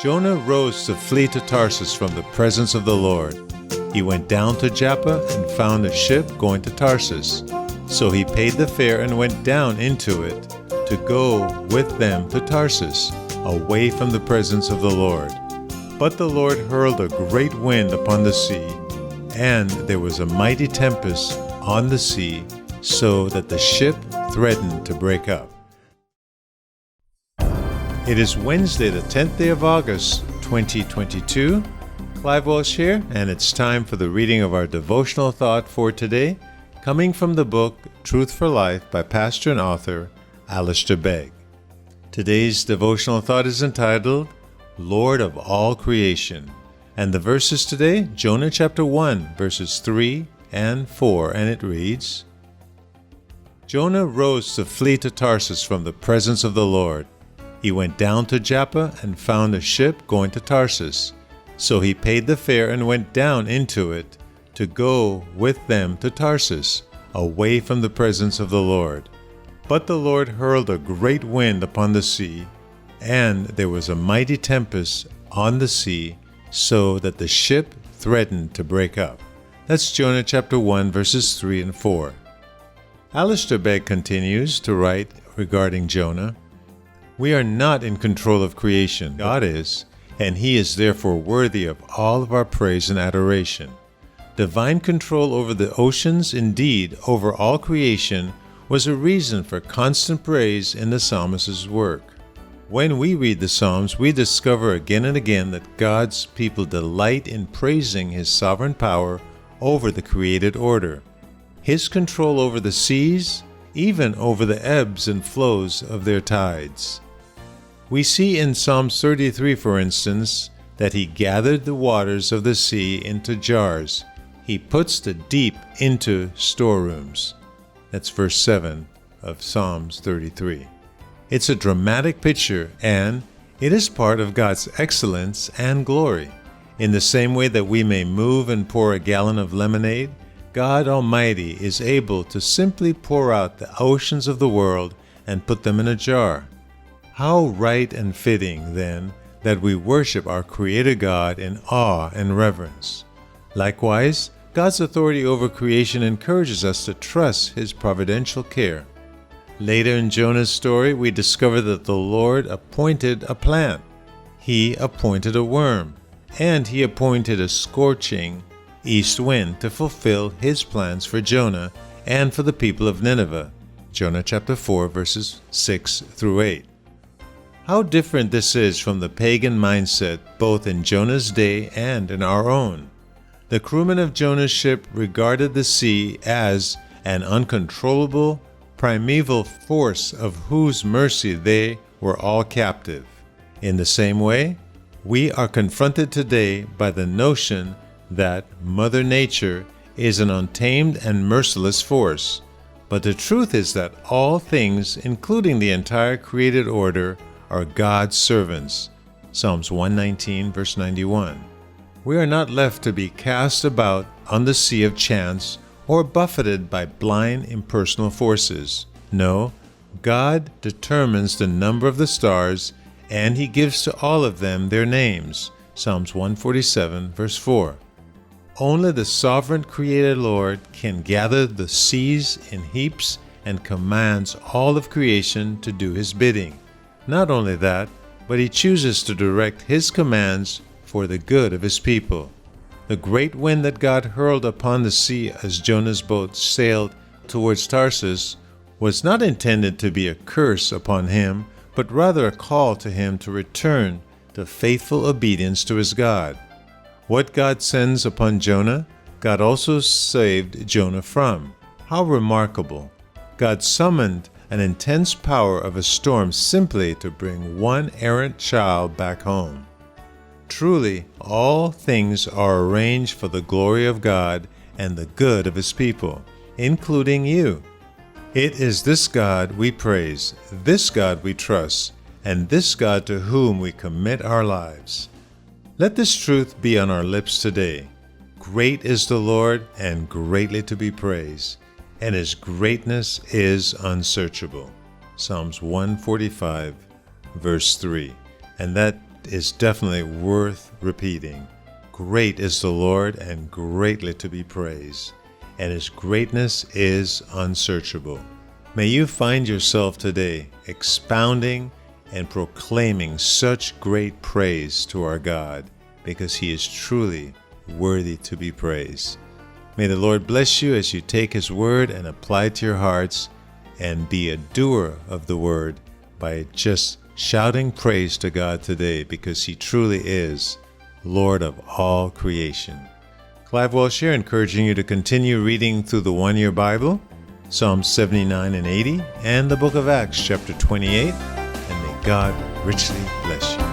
Jonah rose to flee to Tarsus from the presence of the Lord. He went down to Joppa and found a ship going to Tarsus. So he paid the fare and went down into it to go with them to Tarsus, away from the presence of the Lord. But the Lord hurled a great wind upon the sea, and there was a mighty tempest on the sea, so that the ship threatened to break up. It is Wednesday, the 10th day of August, 2022. Clive Walsh here, and it's time for the reading of our devotional thought for today, coming from the book Truth for Life by pastor and author Alistair Begg. Today's devotional thought is entitled, Lord of All Creation. And the verses today, Jonah chapter 1, verses 3 and 4, and it reads, Jonah rose to flee to Tarsus from the presence of the Lord. He went down to Joppa and found a ship going to Tarsus. So he paid the fare and went down into it to go with them to Tarsus, away from the presence of the Lord. But the Lord hurled a great wind upon the sea, and there was a mighty tempest on the sea, so that the ship threatened to break up. That's Jonah chapter 1, verses 3 and 4. Alistair Begg continues to write regarding Jonah, We are not in control of creation, God is, and He is therefore worthy of all of our praise and adoration. Divine control over the oceans, indeed over all creation, was a reason for constant praise in the psalmist's work. When we read the Psalms, we discover again and again that God's people delight in praising His sovereign power over the created order, His control over the seas, even over the ebbs and flows of their tides. We see in Psalms 33, for instance, that He gathered the waters of the sea into jars. He puts the deep into storerooms. That's verse 7 of Psalms 33. It's a dramatic picture, and it is part of God's excellence and glory. In the same way that we may move and pour a gallon of lemonade, God Almighty is able to simply pour out the oceans of the world and put them in a jar. How right and fitting, then, that we worship our Creator God in awe and reverence. Likewise, God's authority over creation encourages us to trust His providential care. Later in Jonah's story, we discover that the Lord appointed a plant. He appointed a worm, and He appointed a scorching east wind to fulfill His plans for Jonah and for the people of Nineveh. Jonah chapter 4, verses 6 through 8. How different this is from the pagan mindset both in Jonah's day and in our own. The crewmen of Jonah's ship regarded the sea as an uncontrollable, primeval force of whose mercy they were all captive. In the same way, we are confronted today by the notion that Mother Nature is an untamed and merciless force. But the truth is that all things, including the entire created order, are God's servants. Psalms 119, verse 91. We are not left to be cast about on the sea of chance or buffeted by blind impersonal forces. No, God determines the number of the stars, and He gives to all of them their names. Psalms 147, verse 4. Only the sovereign created Lord can gather the seas in heaps and commands all of creation to do His bidding. Not only that, but He chooses to direct His commands for the good of His people. The great wind that God hurled upon the sea as Jonah's boat sailed towards Tarsus was not intended to be a curse upon him, but rather a call to him to return to faithful obedience to his God. What God sends upon Jonah, God also saved Jonah from. How remarkable! God summoned an intense power of a storm simply to bring one errant child back home. Truly, all things are arranged for the glory of God and the good of His people, including you. It is this God we praise, this God we trust, and this God to whom we commit our lives. Let this truth be on our lips today. Great is the Lord and greatly to be praised, and His greatness is unsearchable. Psalms 145, verse 3. And that is definitely worth repeating. Great is the Lord and greatly to be praised, and His greatness is unsearchable. May you find yourself today expounding and proclaiming such great praise to our God, because He is truly worthy to be praised. May the Lord bless you as you take His word and apply it to your hearts, and be a doer of the word by just shouting praise to God today, because He truly is Lord of all creation. Clive Walsh here, encouraging you to continue reading through the One-Year Bible, Psalms 79 and 80, and the book of Acts chapter 28, and may God richly bless you.